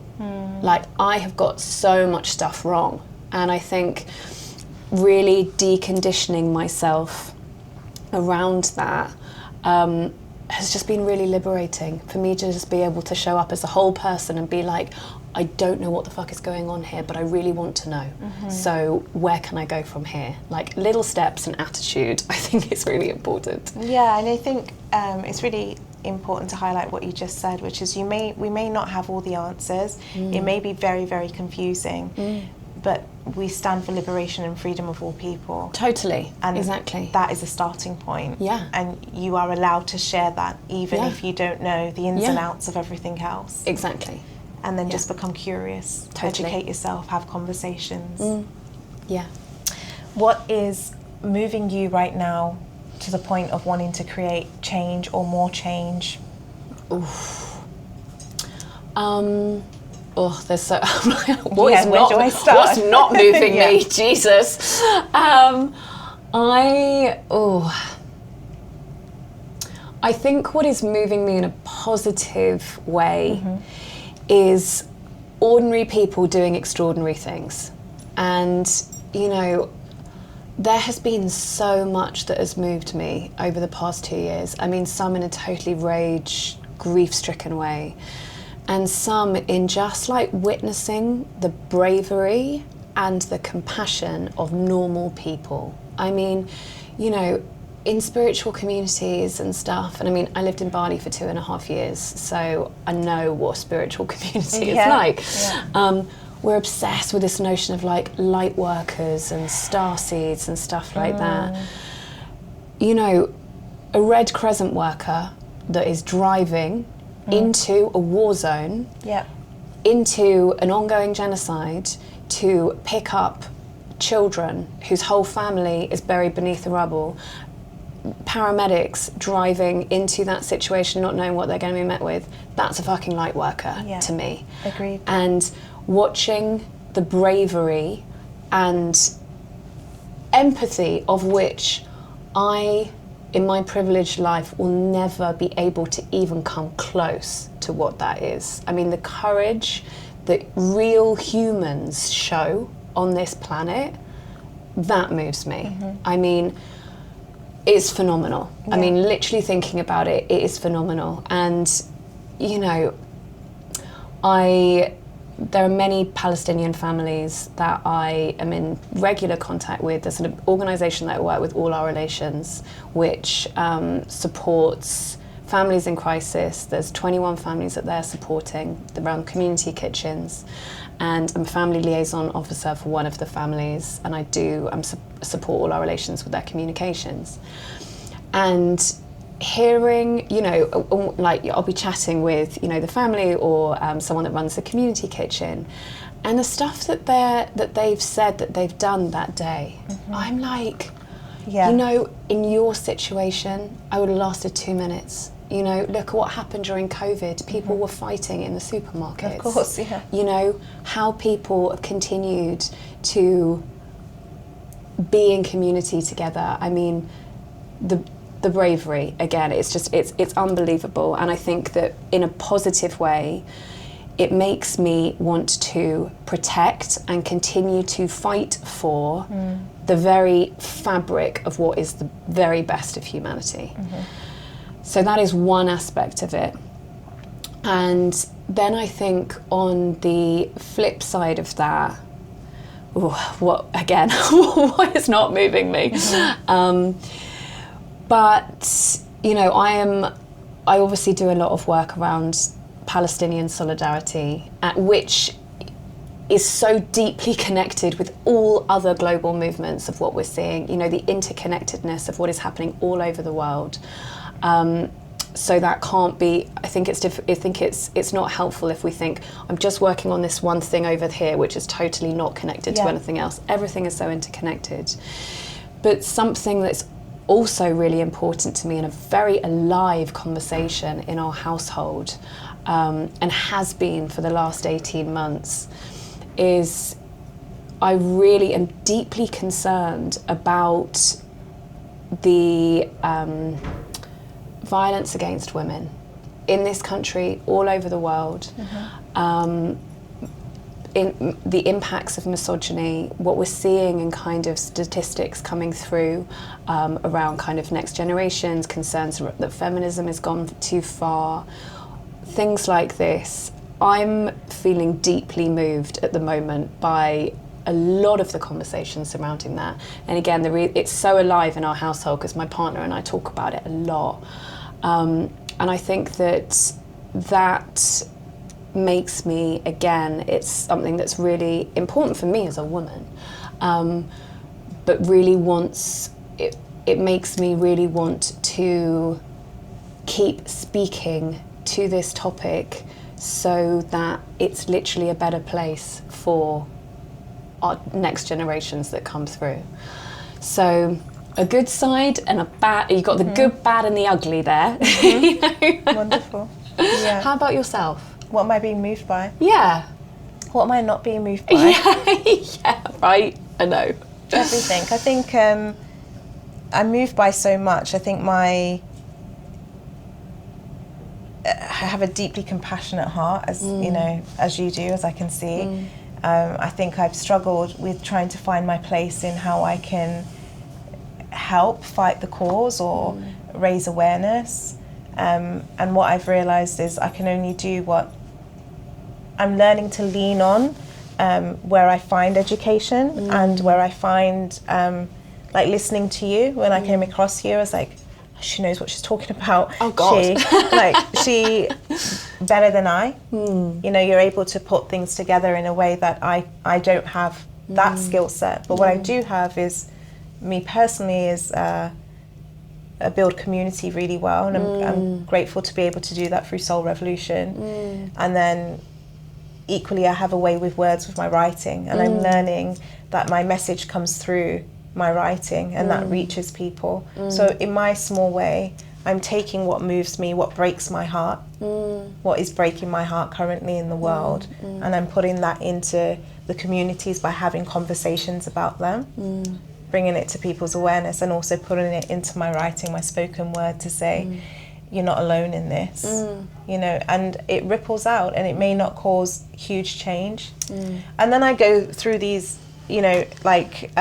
Like, I have got so much stuff wrong, and I think really deconditioning myself around that has just been really liberating for me, to just be able to show up as a whole person and be like, I don't know what the fuck is going on here, but I really want to know. So where can I go from here? Like, little steps and attitude, I think is really important. Yeah, and I think it's really important to highlight what you just said, which is we may not have all the answers. It may be very, very confusing, but we stand for liberation and freedom of all people. Totally, And exactly. that is a starting point. Yeah. And you are allowed to share that even Yeah. if you don't know the ins and Yeah. outs of everything else. Exactly. And then Yeah. just become curious, Totally. educate yourself, have conversations. Yeah. What is moving you right now to the point of wanting to create change or more change? There's so. Where do I start? What's not moving Yeah. me? Jesus. I think what is moving me in a positive way is ordinary people doing extraordinary things. And, you know, there has been so much that has moved me over the past 2 years. I mean, some in a totally grief-stricken way, and some in just like witnessing the bravery and the compassion of normal people. I mean, you know, in spiritual communities and stuff, and I mean, I lived in Bali for 2.5 years, so I know what spiritual community is like. Yeah. We're obsessed with this notion of like light workers and starseeds and stuff like that. You know, a Red Crescent worker that is driving into a war zone, Yeah. into an ongoing genocide to pick up children whose whole family is buried beneath the rubble. Paramedics driving into that situation not knowing what they're going to be met with, that's a fucking light worker to me. Agreed. And watching the bravery and empathy of which I, in my privileged life, will never be able to even come close to what that is. I mean, the courage that real humans show on this planet, that moves me. I mean, it's phenomenal. I mean, literally thinking about it, it is phenomenal. And, you know, there are many Palestinian families that I am in regular contact with. There's an organisation that I work with, All Our Relations, which supports families in crisis. There's 21 families that they're supporting around community kitchens. And I'm a family liaison officer for one of the families, and I support All Our Relations with their communications. And hearing, you know, like I'll be chatting with, you know, the family or someone that runs the community kitchen, and the stuff that they've said that they've done that day, I'm like, you know, in your situation, I would have lasted 2 minutes. You know, look at what happened during COVID. People were fighting in the supermarkets. Of course, yeah. You know, how people have continued to be in community together. I mean, the bravery, again, it's unbelievable. And I think that in a positive way, it makes me want to protect and continue to fight for the very fabric of what is the very best of humanity. So that is one aspect of it. And then I think on the flip side of that, what is not moving me? But, you know, I obviously do a lot of work around Palestinian solidarity, which is so deeply connected with all other global movements of what we're seeing, you know, the interconnectedness of what is happening all over the world. So that can't be, I think it's not helpful if we think, I'm just working on this one thing over here, which is totally not connected to anything else. Everything is so interconnected. But something that's also really important to me in a very alive conversation in our household, and has been for the last 18 months, is I really am deeply concerned about the violence against women in this country, all over the world, in the impacts of misogyny, what we're seeing in kind of statistics coming through around kind of next generations, concerns that feminism has gone too far, things like this. I'm feeling deeply moved at the moment by a lot of the conversations surrounding that. And again, it's so alive in our household because my partner and I talk about it a lot. And I think that makes me, again, it's something that's really important for me as a woman, but really it makes me really want to keep speaking to this topic so that it's literally a better place for our next generations that come through. So a good side and a bad, you got the good, bad and the ugly there. You know? Wonderful. Yeah. How about yourself? What am I being moved by? Yeah. What am I not being moved by? Yeah, right, I know. Everything. I think I'm moved by so much. I think I have a deeply compassionate heart, as you know, as you do, as I can see. I think I've struggled with trying to find my place in how I can help fight the cause or raise awareness. And what I've realised is I can only do what I'm learning to lean on, where I find education and where I find, like listening to you. When I came across you, I was like, she knows what she's talking about. Oh God. She better than I. You know, you're able to put things together in a way that I don't have that skill set. But what I do have is, me personally, is I build community really well, and I'm grateful to be able to do that through Soul Revolution. And then equally, I have a way with words with my writing, and I'm learning that my message comes through my writing and that reaches people. So in my small way, I'm taking what moves me, what breaks my heart, what is breaking my heart currently in the world, and I'm putting that into the communities by having conversations about them, bringing it to people's awareness, and also putting it into my writing, my spoken word, to say, you're not alone in this, you know, and it ripples out, and it may not cause huge change. And then I go through these, you know, like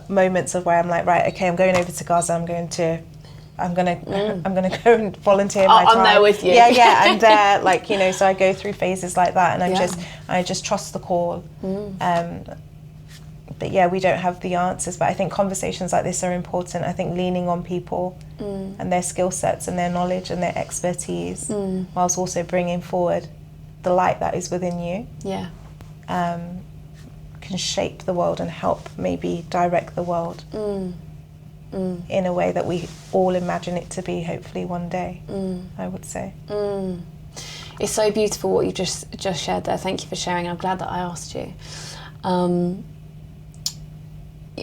moments of where I'm like, right, okay, I'm going over to Gaza, I'm gonna go and volunteer my time. I'm there with you. Yeah, and like, you know, so I go through phases like that, and I just trust the call. But yeah, we don't have the answers, but I think conversations like this are important. I think leaning on people and their skill sets and their knowledge and their expertise, whilst also bringing forward the light that is within you, can shape the world and help maybe direct the world in a way that we all imagine it to be, hopefully one day, I would say. It's so beautiful what you just shared there. Thank you for sharing. I'm glad that I asked you.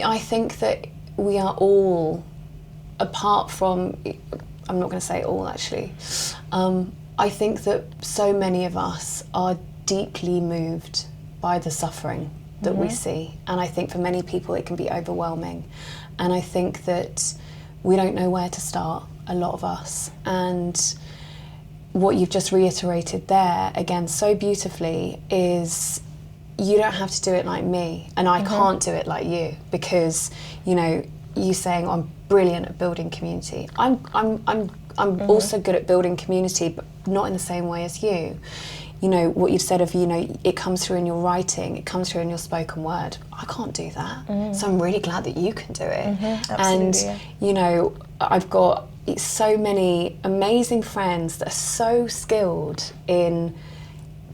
I think that we are all, apart from, I'm not going to say all actually, I think that so many of us are deeply moved by the suffering that we see, and I think for many people it can be overwhelming, and I think that we don't know where to start, a lot of us. And what you've just reiterated there again so beautifully is, you don't have to do it like me, and I can't do it like you, because, you know, you saying I'm brilliant at building community. I'm also good at building community, but not in the same way as you. You know, what you've said of, you know, it comes through in your writing, it comes through in your spoken word. I can't do that. So I'm really glad that you can do it. And, you know, I've got so many amazing friends that are so skilled in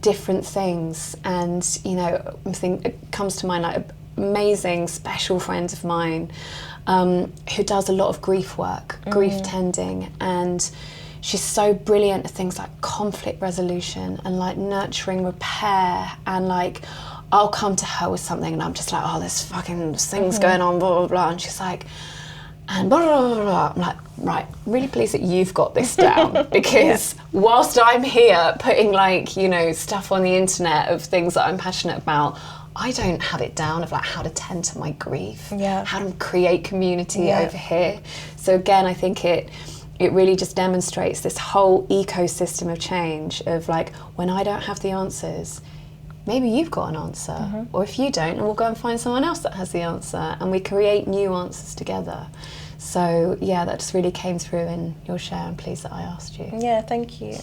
different things, and, you know, it comes to mind like an amazing special friend of mine who does a lot of grief work, grief tending, and she's so brilliant at things like conflict resolution and like nurturing repair, and like I'll come to her with something and I'm just like, oh, there's fucking things going on, blah blah blah, and she's like, and blah blah blah blah. I'm like, right, really pleased that you've got this down, because whilst I'm here putting like, you know, stuff on the internet of things that I'm passionate about, I don't have it down of like how to tend to my grief, how to create community over here. So again, I think it really just demonstrates this whole ecosystem of change of like, when I don't have the answers, maybe you've got an answer, or if you don't, and we'll go and find someone else that has the answer, and we create new answers together. So yeah, that just really came through in your share. I'm pleased that I asked you. Yeah, thank you.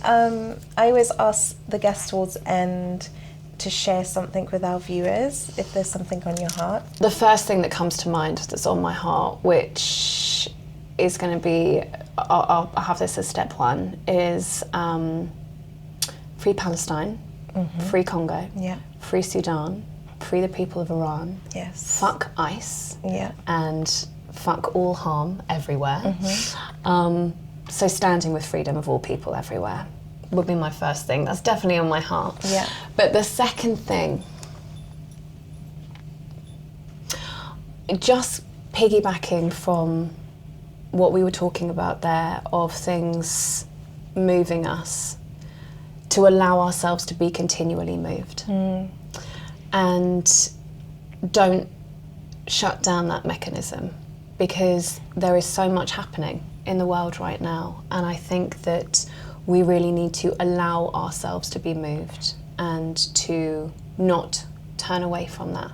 I always ask the guests towards the end to share something with our viewers, if there's something on your heart. The first thing that comes to mind that's on my heart, which is going to be, I'll have this as step one, is from free Palestine, free Congo, Yeah. free Sudan, free the people of Iran, Yes. fuck ICE, Yeah. and fuck all harm everywhere. So standing with freedom of all people everywhere would be my first thing. That's definitely on my heart. Yeah. But the second thing, just piggybacking from what we were talking about there, of things moving us, to allow ourselves to be continually moved. And don't shut down that mechanism, because there is so much happening in the world right now, and I think that we really need to allow ourselves to be moved and to not turn away from that,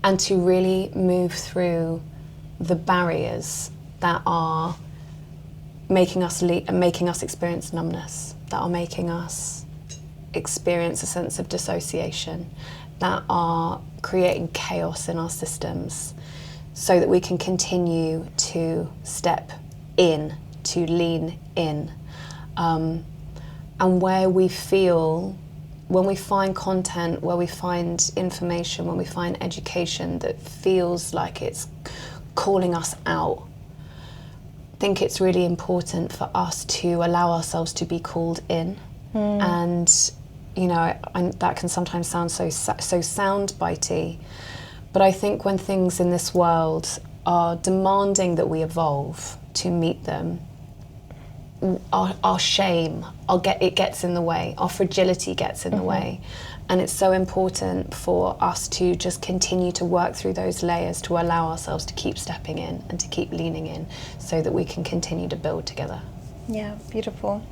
and to really move through the barriers that are making us experience numbness, that are making us experience a sense of dissociation, that are creating chaos in our systems, so that we can continue to step in, to lean in. And where we feel, when we find content, where we find information, when we find education that feels like it's calling us out, I think it's really important for us to allow ourselves to be called in. And, you know, that can sometimes sound so soundbitey, but I think when things in this world are demanding that we evolve to meet them, our shame, it gets in the way, our fragility gets in the way. And it's so important for us to just continue to work through those layers, to allow ourselves to keep stepping in and to keep leaning in, so that we can continue to build together. Yeah, beautiful.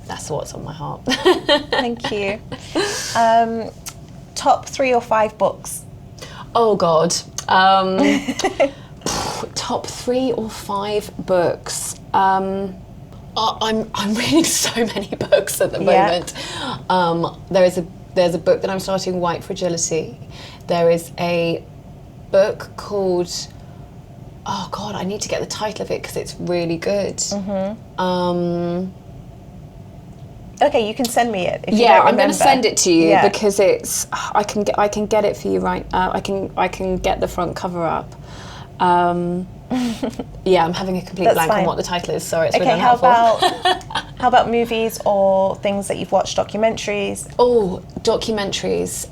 That's what's on my heart. Thank you. Top 3 or 5 books? Oh God. Top 3 or 5 books. I'm reading so many books at the moment. There's a book that I'm starting, White Fragility. There is a book called, oh God, I need to get the title of it because it's really good. Okay, you can send me it if you Yeah, don't I'm going to remember. send it to you Yeah. because it's. I can get it for you right. I can get the front cover up. Yeah, I'm having a complete That's blank fine. on what the title is. Sorry, it's Okay, really how unhelpful. about movies or things that you've watched, documentaries? Oh, documentaries,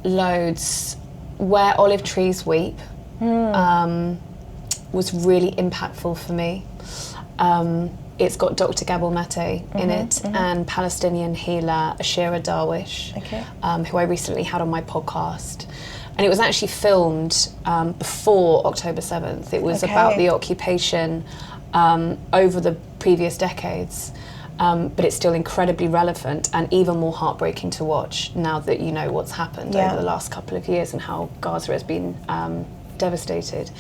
loads. Where Olive Trees Weep was really impactful for me. It's got Dr. Gabor Mate in it, and Palestinian healer Ashira Darwish, who I recently had on my podcast. And it was actually filmed before October 7th. It was about the occupation over the previous decades. But it's still incredibly relevant and even more heartbreaking to watch now that you know what's happened over the last couple of years and how Gaza has been devastated.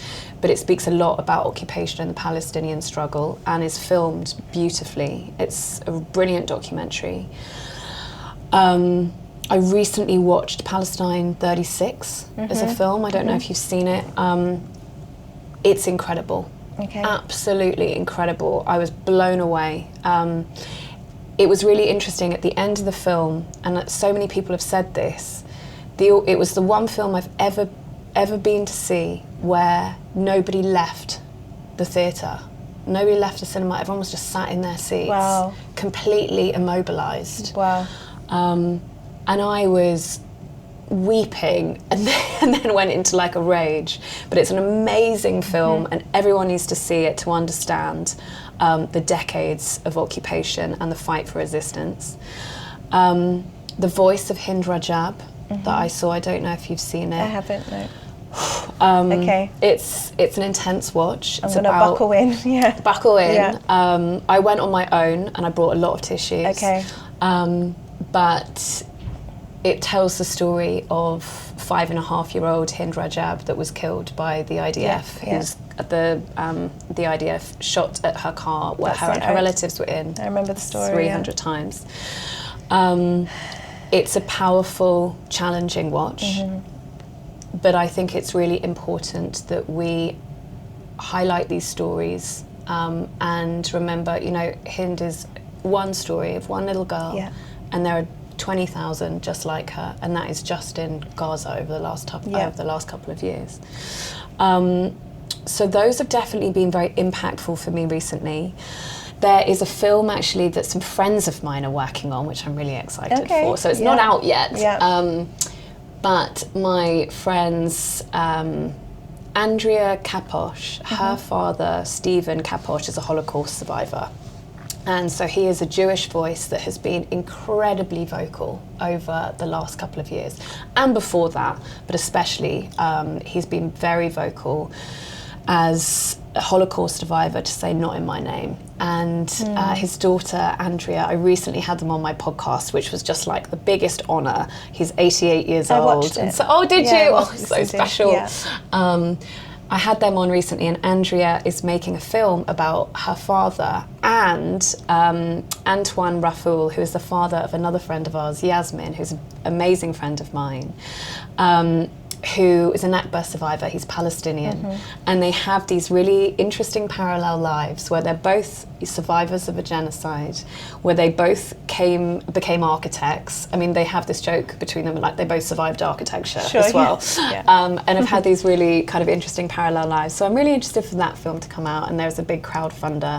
But it speaks a lot about occupation and the Palestinian struggle and is filmed beautifully. It's a brilliant documentary. I recently watched Palestine 36 as a film. I don't know if you've seen it. It's incredible. Absolutely incredible. I was blown away. It was really interesting at the end of the film, and so many people have said this, it was the one film I've ever been to see where nobody left the theatre. Nobody left the cinema. Everyone was just sat in their seats, completely immobilised. And I was weeping and then went into like a rage. But it's an amazing film and everyone needs to see it to understand the decades of occupation and the fight for resistance. The Voice of Hind Rajab that I saw, I don't know if you've seen it. I haven't, no. It's an intense watch. I'm gonna buckle in, Buckle in. Yeah. I went on my own and I brought a lot of tissues. But it tells the story of 5.5-year-old Hind Rajab that was killed by the IDF. Who's the IDF shot at her car where her relatives were in. I remember the story 300 times. It's a powerful, challenging watch. But I think it's really important that we highlight these stories and remember, you know, Hind is one story of one little girl, Yeah. and there are 20,000 just like her, and that is just in Gaza over the last couple of years. So those have definitely been very impactful for me recently. There is a film actually that some friends of mine are working on, which I'm really excited for. So it's not out yet, but my friends, Andrea Kaposh, her father, Stephen Kaposh, is a Holocaust survivor. And so he is a Jewish voice that has been incredibly vocal over the last couple of years. And before that, but especially, he's been very vocal as a Holocaust survivor to say not in my name. And his daughter, Andrea, I recently had them on my podcast, which was just like the biggest honour. He's 88 years old. Watched it. And so, oh, did you? Oh, so special. Yeah. I had them on recently, and Andrea is making a film about her father, and Antoine Rafoul, who is the father of another friend of ours, Yasmin, who's an amazing friend of mine, who is a Nakba survivor. He's Palestinian, and they have these really interesting parallel lives where they're both survivors of a genocide, where they both became architects. I mean, they have this joke between them, like they both survived architecture as well, and have had these really kind of interesting parallel lives. So I'm really interested for that film to come out, and there's a big crowdfunding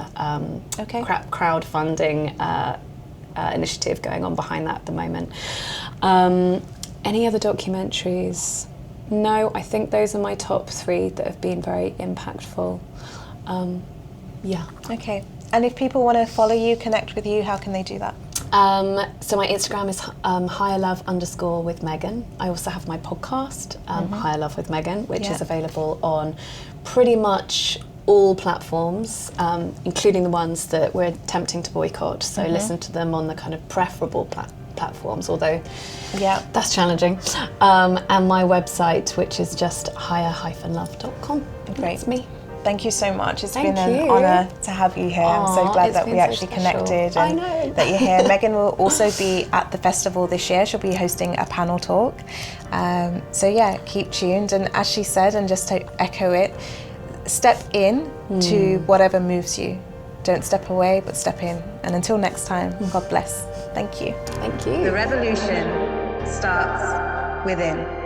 initiative going on behind that at the moment. Any other documentaries? No, I think those are my top 3 that have been very impactful. Okay. And if people want to follow you, connect with you, how can they do that? So my Instagram is higherlove_ with Megan. I also have my podcast, Higher Love with Megan, which is available on pretty much all platforms, including the ones that we're attempting to boycott. So listen to them on the kind of preferable platforms, although that's challenging. And my website, which is just higher-love.com. Great. That's me. Thank you so much. It's Thank been you. an honour to have you here. I'm so glad that we actually connected and that you're here. Megan will also be at the festival this year. She'll be hosting a panel talk. So yeah, keep tuned. And as she said, and just to echo it, step in to whatever moves you. Don't step away, but step in. And until next time, God bless. Thank you. Thank you. The revolution starts within.